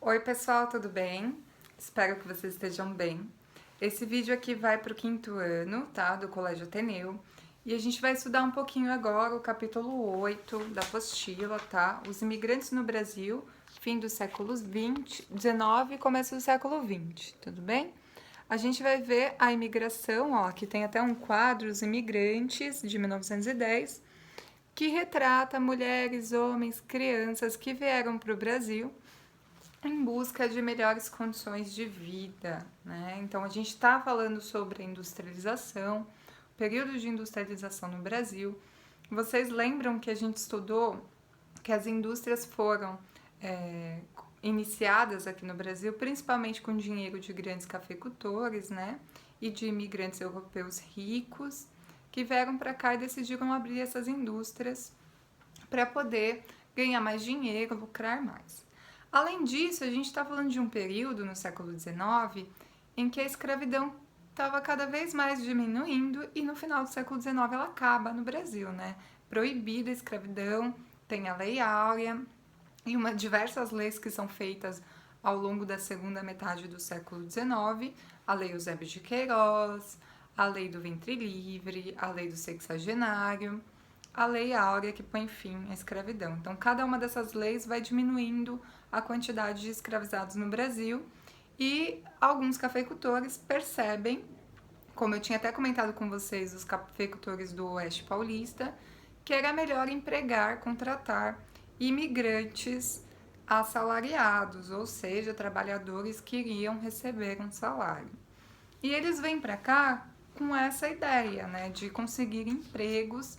Oi pessoal, tudo bem? Espero que vocês estejam bem. Esse vídeo aqui vai para o quinto ano, tá? Do Colégio Ateneu. E a gente vai estudar um pouquinho agora o capítulo 8 da apostila, tá? Os imigrantes no Brasil, fim dos séculos 20, 19 e começo do século 20, tudo bem? A gente vai ver a imigração, ó, aqui tem até um quadro, Os Imigrantes, de 1910, que retrata mulheres, homens, crianças que vieram para o Brasil em busca de melhores condições de vida, né? Então a gente está falando sobre a industrialização, período de industrialização no Brasil. Vocês lembram que a gente estudou que as indústrias foram iniciadas aqui no Brasil, principalmente com dinheiro de grandes cafeicultores, né? E de imigrantes europeus ricos que vieram para cá e decidiram abrir essas indústrias para poder ganhar mais dinheiro, lucrar mais. Além disso, a gente está falando de um período no século XIX em que a escravidão estava cada vez mais diminuindo e no final do século XIX ela acaba no Brasil, né? Proibida a escravidão, tem a Lei Áurea e diversas leis que são feitas ao longo da segunda metade do século XIX, a Lei Eusébio de Queiroz, a Lei do Ventre Livre, a Lei do Sexagenário, a Lei Áurea que põe fim à escravidão. Então, cada uma dessas leis vai diminuindo a quantidade de escravizados no Brasil e alguns cafeicultores percebem, como eu tinha até comentado com vocês, os cafeicultores do Oeste Paulista, que era melhor empregar, contratar imigrantes assalariados, ou seja, trabalhadores que iriam receber um salário. E eles vêm para cá com essa ideia, né, de conseguir empregos,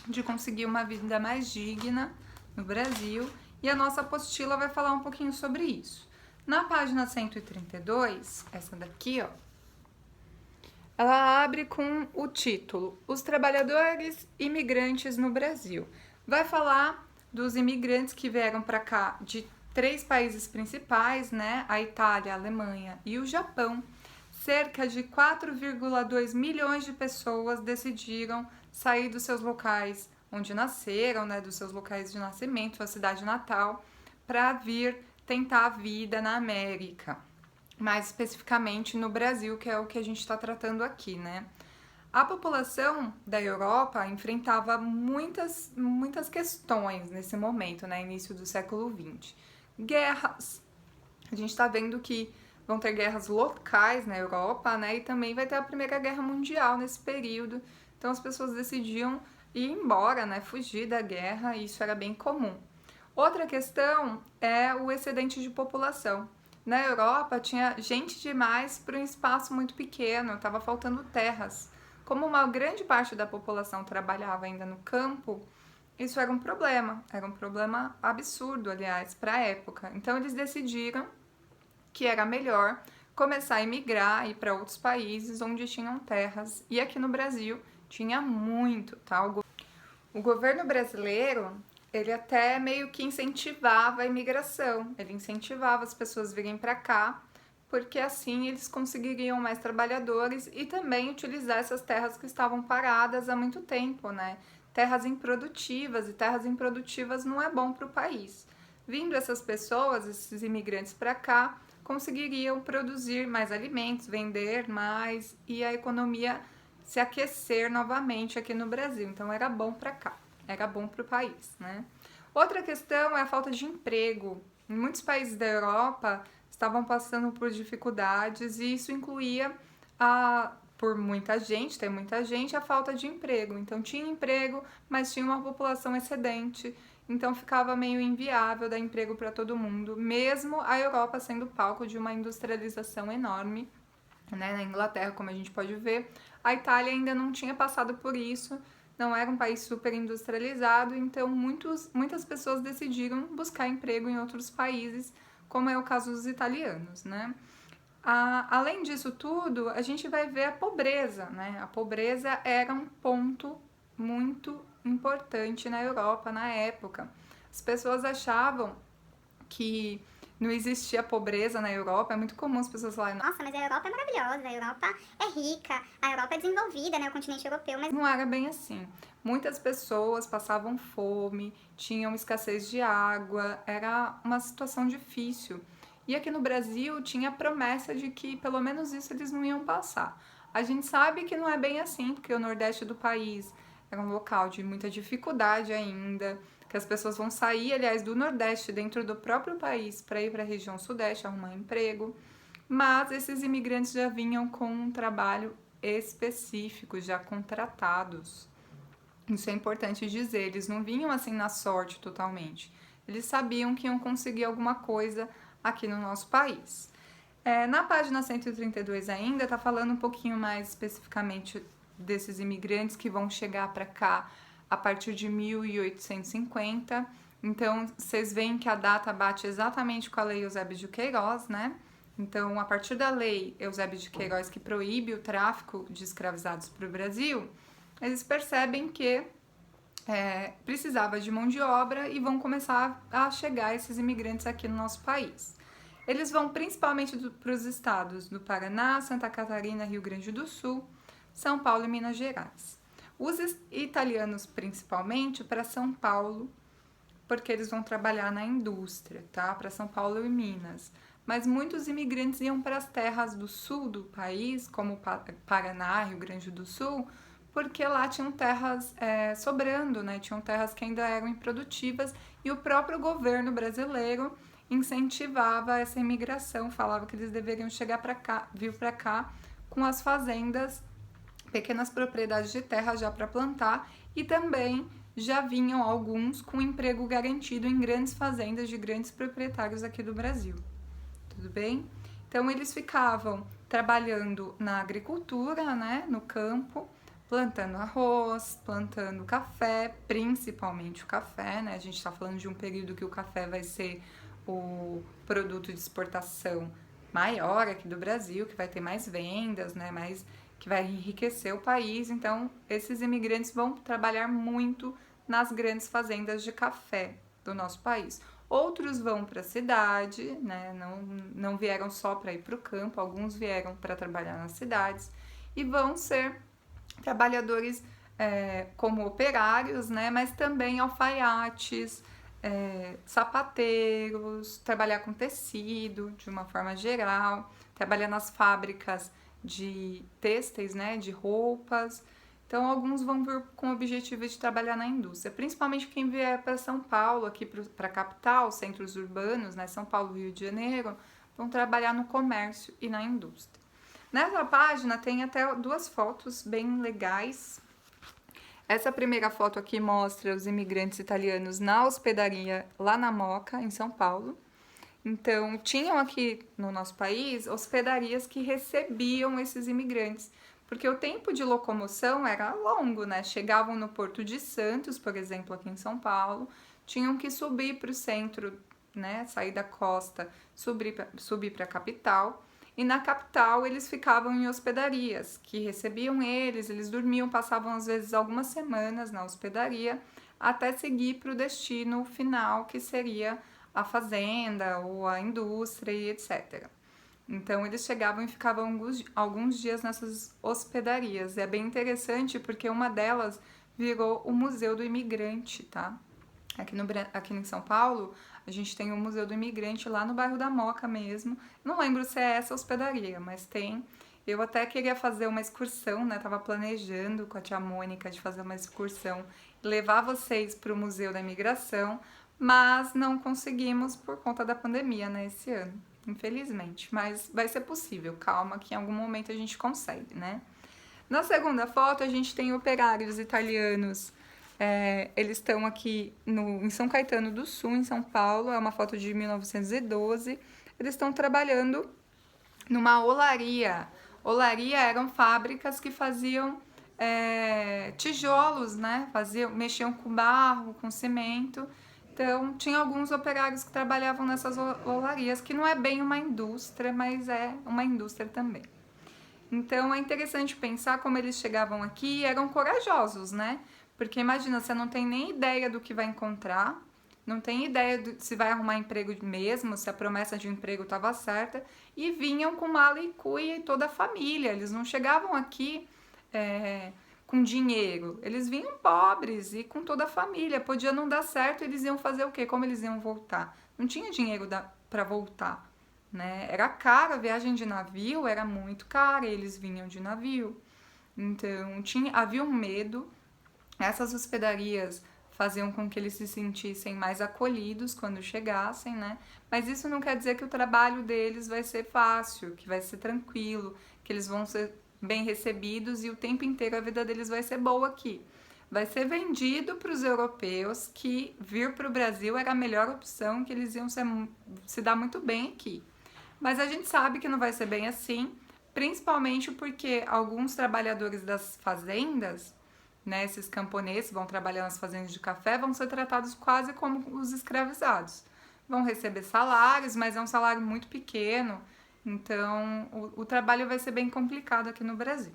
de conseguir uma vida mais digna no Brasil, e a nossa apostila vai falar um pouquinho sobre isso. Na página 132, essa daqui, ó, ela abre com o título Os Trabalhadores Imigrantes no Brasil. Vai falar dos imigrantes que vieram para cá de 3 países principais, né? A Itália, a Alemanha e o Japão. Cerca de 4,2 milhões de pessoas decidiram sair dos seus locais onde nasceram, né, dos seus locais de nascimento, sua cidade natal, para vir tentar a vida na América, mais especificamente no Brasil, que é o que a gente está tratando aqui, né? A população da Europa enfrentava muitas questões nesse momento, né, início do século XX. Guerras. A gente está vendo que vão ter guerras locais na Europa, né, e também vai ter a Primeira Guerra Mundial nesse período. Então as pessoas decidiam ir embora, né, fugir da guerra, e isso era bem comum. Outra questão é o excedente de população. Na Europa tinha gente demais para um espaço muito pequeno, estava faltando terras. Como uma grande parte da população trabalhava ainda no campo, isso era um problema absurdo, aliás, para a época. Então eles decidiram que era melhor começar a emigrar e ir para outros países onde tinham terras. E aqui no Brasil tinha muito, tá? O governo brasileiro, ele até meio que incentivava a imigração, ele incentivava as pessoas a virem para cá, porque assim eles conseguiriam mais trabalhadores e também utilizar essas terras que estavam paradas há muito tempo, né? Terras improdutivas, e terras improdutivas não é bom para o país. Vindo essas pessoas, esses imigrantes para cá, conseguiriam produzir mais alimentos, vender mais e a economia se aquecer novamente aqui no Brasil. Então era bom para cá, era bom para o país, né? Outra questão é a falta de emprego. Em muitos países da Europa estavam passando por dificuldades e isso incluía por muita gente, tem muita gente, a falta de emprego. Então tinha emprego, mas tinha uma população excedente, então ficava meio inviável dar emprego para todo mundo, mesmo a Europa sendo palco de uma industrialização enorme, né? Na Inglaterra, como a gente pode ver, a Itália ainda não tinha passado por isso, não era um país super industrializado, então muitas pessoas decidiram buscar emprego em outros países, como é o caso dos italianos, né? Além disso tudo, a gente vai ver a pobreza, né? A pobreza era um ponto muito importante na Europa na época. As pessoas achavam que não existia pobreza na Europa, é muito comum as pessoas falarem, Nossa, mas a Europa é maravilhosa, a Europa é rica, a Europa é desenvolvida, né, o continente europeu, mas não era bem assim. Muitas pessoas passavam fome, tinham escassez de água, era uma situação difícil. E aqui no Brasil tinha a promessa de que pelo menos isso eles não iam passar. A gente sabe que não é bem assim, porque o Nordeste do país é um local de muita dificuldade ainda, que as pessoas vão sair, aliás, do Nordeste dentro do próprio país para ir para a região Sudeste arrumar emprego. Mas esses imigrantes já vinham com um trabalho específico, já contratados. Isso é importante dizer, eles não vinham assim na sorte totalmente. Eles sabiam que iam conseguir alguma coisa aqui no nosso país. Na página 132 ainda está falando um pouquinho mais especificamente desses imigrantes que vão chegar para cá a partir de 1850. Então, vocês veem que a data bate exatamente com a Lei Eusébio de Queiroz, né? Então, a partir da Lei Eusébio de Queiroz, que proíbe o tráfico de escravizados para o Brasil, eles percebem que precisava de mão de obra e vão começar a chegar esses imigrantes aqui no nosso país. Eles vão principalmente para os estados do Paraná, Santa Catarina, Rio Grande do Sul, São Paulo e Minas Gerais. Os italianos principalmente para São Paulo, porque eles vão trabalhar na indústria, tá? Para São Paulo e Minas. Mas muitos imigrantes iam para as terras do sul do país, como Paraná, Rio Grande do Sul, porque lá tinham terras sobrando, né? Tinham terras que ainda eram improdutivas e o próprio governo brasileiro incentivava essa imigração, falava que eles deveriam chegar para cá, vir para cá com as fazendas, pequenas propriedades de terra já para plantar e também já vinham alguns com emprego garantido em grandes fazendas de grandes proprietários aqui do Brasil. Tudo bem? Então eles ficavam trabalhando na agricultura, né, no campo, plantando arroz, plantando café, principalmente o café, né? A gente está falando de um período que o café vai ser o produto de exportação maior aqui do Brasil, que vai ter mais vendas, né? Que vai enriquecer o país. Então, esses imigrantes vão trabalhar muito nas grandes fazendas de café do nosso país. Outros vão para a cidade, né? Não vieram só para ir para o campo, alguns vieram para trabalhar nas cidades e vão ser trabalhadores como operários, né? Mas também alfaiates, sapateiros, trabalhar com tecido de uma forma geral, trabalhar nas fábricas de têxteis, né? De roupas. Então, alguns vão vir com o objetivo de trabalhar na indústria, principalmente quem vier para São Paulo, aqui para a capital, centros urbanos, né? São Paulo, Rio de Janeiro, vão trabalhar no comércio e na indústria. Nessa página tem até duas fotos bem legais. Essa primeira foto aqui mostra os imigrantes italianos na hospedaria lá na Moca, em São Paulo. Então, tinham aqui no nosso país hospedarias que recebiam esses imigrantes, porque o tempo de locomoção era longo, né? Chegavam no Porto de Santos, por exemplo, aqui em São Paulo, tinham que subir para o centro, né? Sair da costa, subir para a capital. E na capital eles ficavam em hospedarias, que recebiam eles dormiam, passavam às vezes algumas semanas na hospedaria, até seguir para o destino final, que seria a fazenda ou a indústria e etc. Então eles chegavam e ficavam alguns dias nessas hospedarias. É bem interessante porque uma delas virou o Museu do Imigrante, tá? Aqui em São Paulo, a gente tem o Museu do Imigrante lá no bairro da Moca mesmo. Não lembro se é essa hospedaria, mas tem. Eu até queria fazer uma excursão, né? Tava planejando com a tia Mônica de fazer uma excursão, levar vocês para o Museu da Imigração, mas não conseguimos por conta da pandemia, né? Esse ano, infelizmente. Mas vai ser possível, calma, que em algum momento a gente consegue, né? Na segunda foto, a gente tem operários italianos. Eles estão aqui em São Caetano do Sul, em São Paulo, é uma foto de 1912. Eles estão trabalhando numa olaria. Olaria eram fábricas que faziam tijolos, né? Mexiam com barro, com cimento. Então, tinha alguns operários que trabalhavam nessas olarias, que não é bem uma indústria, mas é uma indústria também. Então, é interessante pensar como eles chegavam aqui e eram corajosos, né? Porque imagina, você não tem nem ideia do que vai encontrar, não tem ideia se vai arrumar emprego mesmo, se a promessa de emprego estava certa, e vinham com mala e cuia e toda a família. Eles não chegavam aqui com dinheiro, eles vinham pobres e com toda a família. Podia não dar certo, eles iam fazer o quê? Como eles iam voltar? Não tinha dinheiro para voltar, né? Era caro, a viagem de navio era muito cara, eles vinham de navio. Então, havia um medo, essas hospedarias faziam com que eles se sentissem mais acolhidos quando chegassem, né? Mas isso não quer dizer que o trabalho deles vai ser fácil, que vai ser tranquilo, que eles vão ser bem recebidos e o tempo inteiro a vida deles vai ser boa aqui. Vai ser vendido para os europeus que vir para o Brasil era a melhor opção, que eles iam se dar muito bem aqui. Mas a gente sabe que não vai ser bem assim, principalmente porque alguns trabalhadores das fazendas, né, esses camponeses vão trabalhar nas fazendas de café, vão ser tratados quase como os escravizados. Vão receber salários, mas é um salário muito pequeno, então o trabalho vai ser bem complicado aqui no Brasil.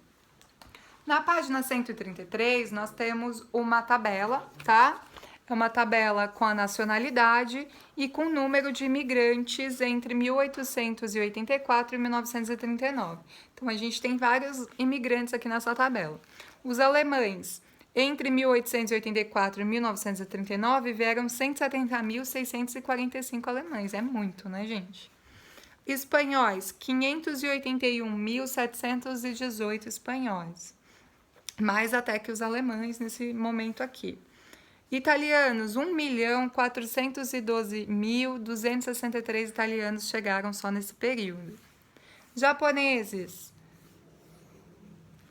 Na página 133, nós temos uma tabela, tá? É uma tabela com a nacionalidade e com o número de imigrantes entre 1884 e 1939. Então, a gente tem vários imigrantes aqui nessa tabela. Os alemães, entre 1884 e 1939, vieram 170.645 alemães. É muito, né, gente? Espanhóis, 581.718 espanhóis. Mais até que os alemães nesse momento aqui. Italianos, 1.412.263 italianos chegaram só nesse período. Japoneses,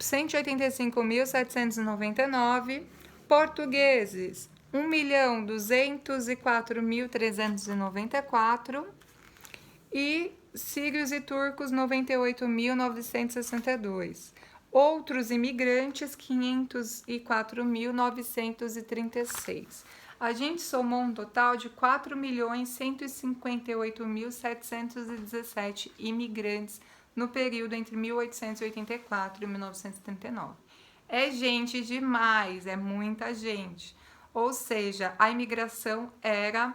185.799. Portugueses, 1.204.394. E sírios e turcos, 98.962. Outros imigrantes, 504.936. A gente somou um total de 4.158.717 imigrantes no período entre 1884 e 1939. É gente demais, é muita gente. Ou seja, a imigração era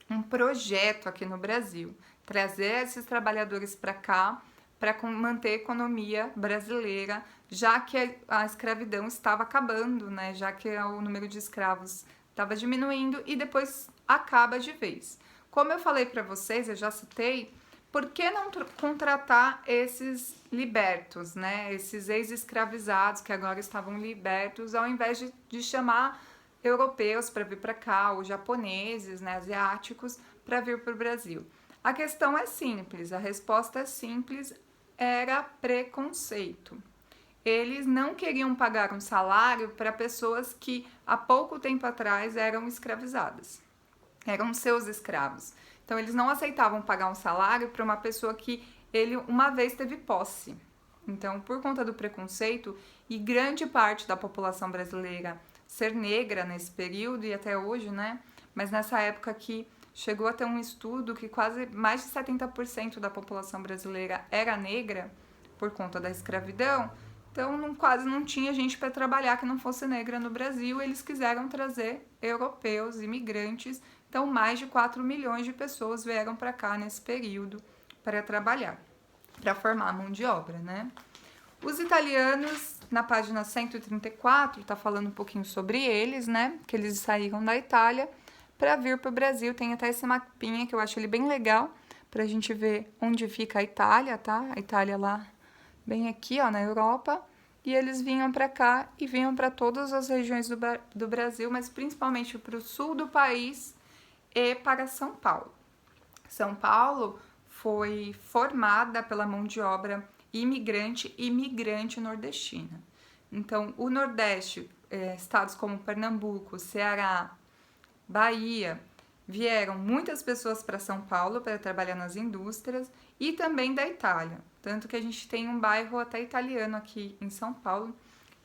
um projeto aqui no Brasil. Trazer esses trabalhadores para cá para manter a economia brasileira, já que a escravidão estava acabando, né? Já que o número de escravos estava diminuindo e depois acaba de vez. Como eu falei para vocês, eu já citei, por que não contratar esses libertos, né? Esses ex-escravizados que agora estavam libertos, ao invés de chamar europeus para vir para cá, ou japoneses, né, asiáticos, para vir para o Brasil? A questão é simples, a resposta é simples, era preconceito. Eles não queriam pagar um salário para pessoas que há pouco tempo atrás eram escravizadas, eram seus escravos. Então eles não aceitavam pagar um salário para uma pessoa que ele uma vez teve posse. Então, por conta do preconceito e grande parte da população brasileira ser negra nesse período e até hoje, né? Mas nessa época aqui chegou a ter um estudo que quase mais de 70% da população brasileira era negra por conta da escravidão. Então, quase não tinha gente para trabalhar que não fosse negra no Brasil. Eles quiseram trazer europeus, imigrantes. Então, mais de 4 milhões de pessoas vieram para cá nesse período para trabalhar, para formar mão de obra, né? Os italianos, na página 134, está falando um pouquinho sobre eles, né? Que eles saíram da Itália para vir para o Brasil. Tem até esse mapinha que eu acho ele bem legal para a gente ver onde fica a Itália, tá? A Itália lá bem aqui, ó, na Europa. E eles vinham para cá e vinham para todas as regiões do Brasil, mas principalmente para o sul do país e para São Paulo. São Paulo foi formada pela mão de obra imigrante e migrante nordestina. Então, o Nordeste, estados como Pernambuco, Ceará, Bahia, vieram muitas pessoas para São Paulo para trabalhar nas indústrias e também da Itália. Tanto que a gente tem um bairro até italiano aqui em São Paulo,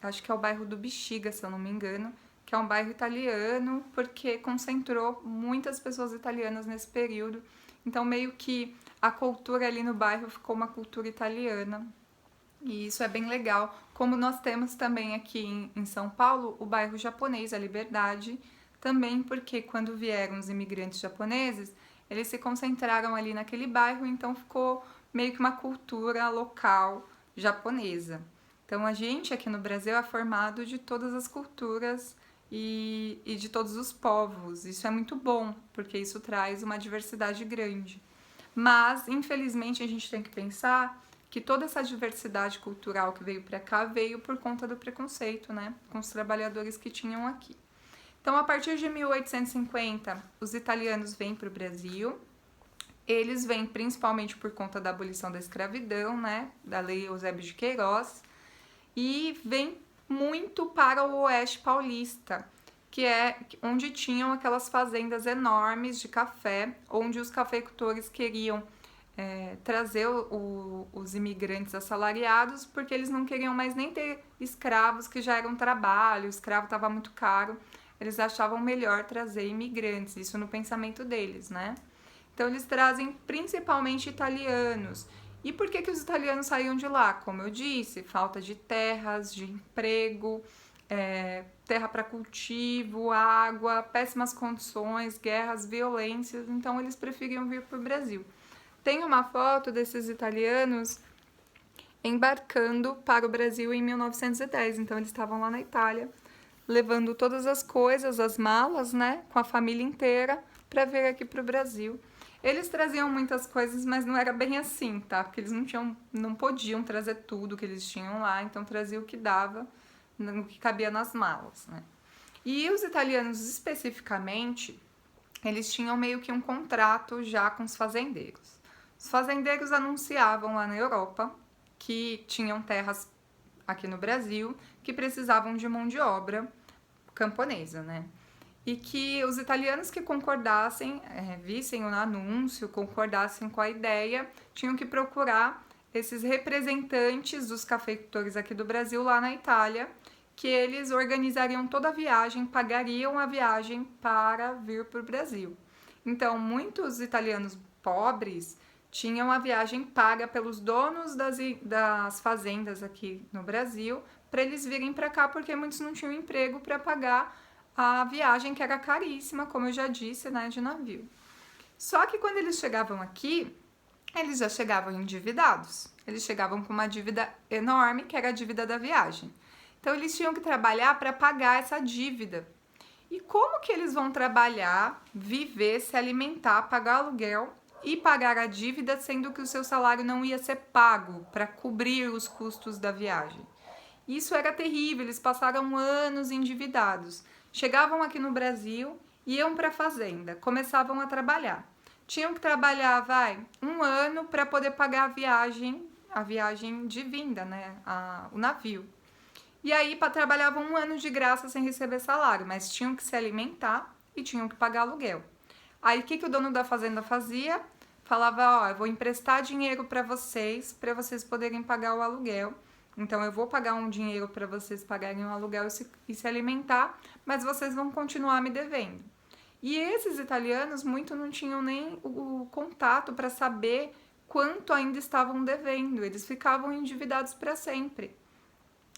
acho que é o bairro do Bexiga, se eu não me engano, que é um bairro italiano porque concentrou muitas pessoas italianas nesse período. Então, meio que a cultura ali no bairro ficou uma cultura italiana. E isso é bem legal. Como nós temos também aqui em São Paulo o bairro japonês, a Liberdade, também porque quando vieram os imigrantes japoneses, eles se concentraram ali naquele bairro, então ficou meio que uma cultura local japonesa. Então a gente aqui no Brasil é formado de todas as culturas e de todos os povos. Isso é muito bom, porque isso traz uma diversidade grande. Mas, infelizmente, a gente tem que pensar que toda essa diversidade cultural que veio para cá veio por conta do preconceito, né, com os trabalhadores que tinham aqui. Então, a partir de 1850, os italianos vêm para o Brasil. Eles vêm principalmente por conta da abolição da escravidão, né, da Lei Eusébio de Queiroz, e vêm muito para o oeste paulista, que é onde tinham aquelas fazendas enormes de café, onde os cafeicultores queriam trazer os imigrantes assalariados, porque eles não queriam mais nem ter escravos, que já era um trabalho, o escravo estava muito caro, eles achavam melhor trazer imigrantes, isso no pensamento deles, né? Então eles trazem principalmente italianos. E por que os italianos saíam de lá? Como eu disse, falta de terras, de emprego, terra para cultivo, água, péssimas condições, guerras, violências, então eles preferiam vir para o Brasil. Tem uma foto desses italianos embarcando para o Brasil em 1910, então eles estavam lá na Itália, levando todas as coisas, as malas, né, com a família inteira, para vir aqui para o Brasil. Eles traziam muitas coisas, mas não era bem assim, tá? Porque eles não podiam trazer tudo que eles tinham lá, então trazia o que dava, o que cabia nas malas, né? E os italianos especificamente, eles tinham meio que um contrato já com os fazendeiros. Os fazendeiros anunciavam lá na Europa que tinham terras aqui no Brasil que precisavam de mão de obra camponesa, né? E que os italianos que concordassem, vissem o anúncio, concordassem com a ideia, tinham que procurar esses representantes dos cafeicultores aqui do Brasil lá na Itália, que eles organizariam toda a viagem, pagariam a viagem para vir para o Brasil. Então, muitos italianos pobres tinham a viagem paga pelos donos das fazendas aqui no Brasil para eles virem para cá, porque muitos não tinham emprego para pagar a viagem, que era caríssima, como eu já disse, né, de navio. Só que quando eles chegavam aqui, eles já chegavam endividados. Eles chegavam com uma dívida enorme, que era a dívida da viagem. Então, eles tinham que trabalhar para pagar essa dívida. E como que eles vão trabalhar, viver, se alimentar, pagar aluguel e pagar a dívida, sendo que o seu salário não ia ser pago para cobrir os custos da viagem? Isso era terrível, eles passaram anos endividados. Chegavam aqui no Brasil, iam para a fazenda, começavam a trabalhar. Tinham que trabalhar, um ano para poder pagar a viagem de vinda, né, o navio. E aí trabalhavam um ano de graça sem receber salário, mas tinham que se alimentar e tinham que pagar aluguel. Aí o que o dono da fazenda fazia? Falava, eu vou emprestar dinheiro para vocês poderem pagar o aluguel. Então, eu vou pagar um dinheiro para vocês pagarem o aluguel e se alimentar, mas vocês vão continuar me devendo. E esses italianos, muito não tinham nem o contato para saber quanto ainda estavam devendo. Eles ficavam endividados para sempre.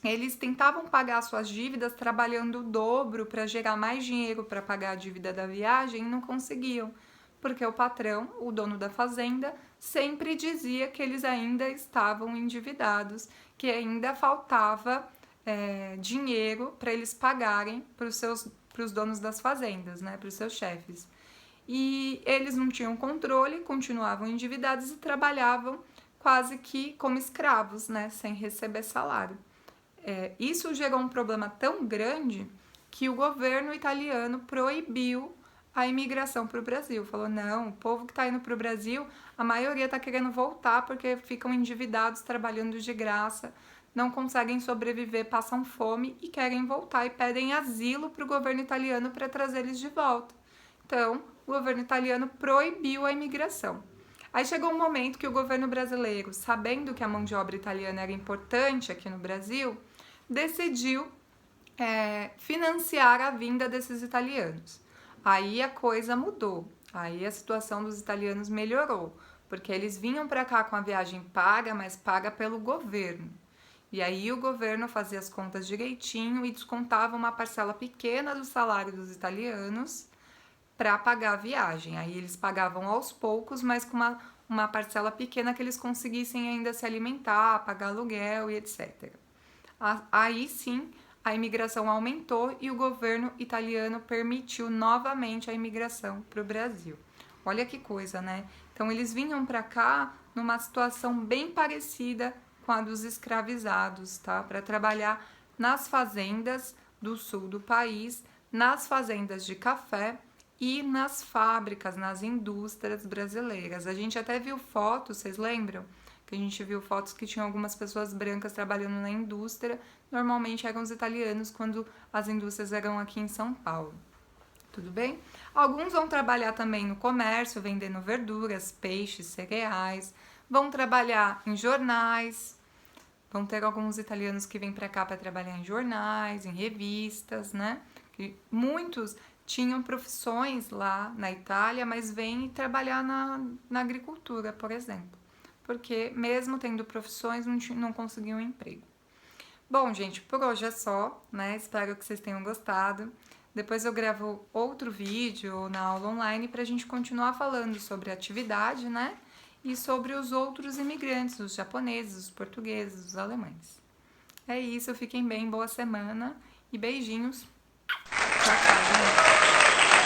Eles tentavam pagar suas dívidas trabalhando o dobro para gerar mais dinheiro para pagar a dívida da viagem e não conseguiam, porque o patrão, o dono da fazenda, sempre dizia que eles ainda estavam endividados, que ainda faltava dinheiro para eles pagarem para os donos das fazendas, né, para os seus chefes. E eles não tinham controle, continuavam endividados e trabalhavam quase que como escravos, né, sem receber salário. Isso gerou um problema tão grande que o governo italiano proibiu a imigração para o Brasil. Falou, não, o povo que está indo para o Brasil, a maioria está querendo voltar porque ficam endividados, trabalhando de graça, não conseguem sobreviver, passam fome e querem voltar e pedem asilo para o governo italiano para trazer eles de volta. Então, o governo italiano proibiu a imigração. Aí chegou um momento que o governo brasileiro, sabendo que a mão de obra italiana era importante aqui no Brasil, decidiu financiar a vinda desses italianos. Aí a coisa mudou, aí a situação dos italianos melhorou, porque eles vinham para cá com a viagem paga, mas paga pelo governo. E aí o governo fazia as contas direitinho e descontava uma parcela pequena do salário dos italianos para pagar a viagem. Aí eles pagavam aos poucos, mas com uma parcela pequena que eles conseguissem ainda se alimentar, pagar aluguel e etc. Aí sim, a imigração aumentou e o governo italiano permitiu novamente a imigração para o Brasil. Olha que coisa, né? Então eles vinham para cá numa situação bem parecida com a dos escravizados, tá? Para trabalhar nas fazendas do sul do país, nas fazendas de café e nas fábricas, nas indústrias brasileiras. A gente até viu fotos, vocês lembram? Que a gente viu fotos que tinham algumas pessoas brancas trabalhando na indústria. Normalmente eram os italianos quando as indústrias eram aqui em São Paulo. Tudo bem? Alguns vão trabalhar também no comércio, vendendo verduras, peixes, cereais. Vão trabalhar em jornais. Vão ter alguns italianos que vêm para cá para trabalhar em jornais, em revistas, né? Que muitos tinham profissões lá na Itália, mas vêm trabalhar na agricultura, por exemplo. Porque mesmo tendo profissões, não conseguiam emprego. Bom, gente, por hoje é só, né? Espero que vocês tenham gostado. Depois eu gravo outro vídeo na aula online para a gente continuar falando sobre a atividade, né? E sobre os outros imigrantes, os japoneses, os portugueses, os alemães. É isso, fiquem bem, boa semana e beijinhos. Tchau, tchau, gente.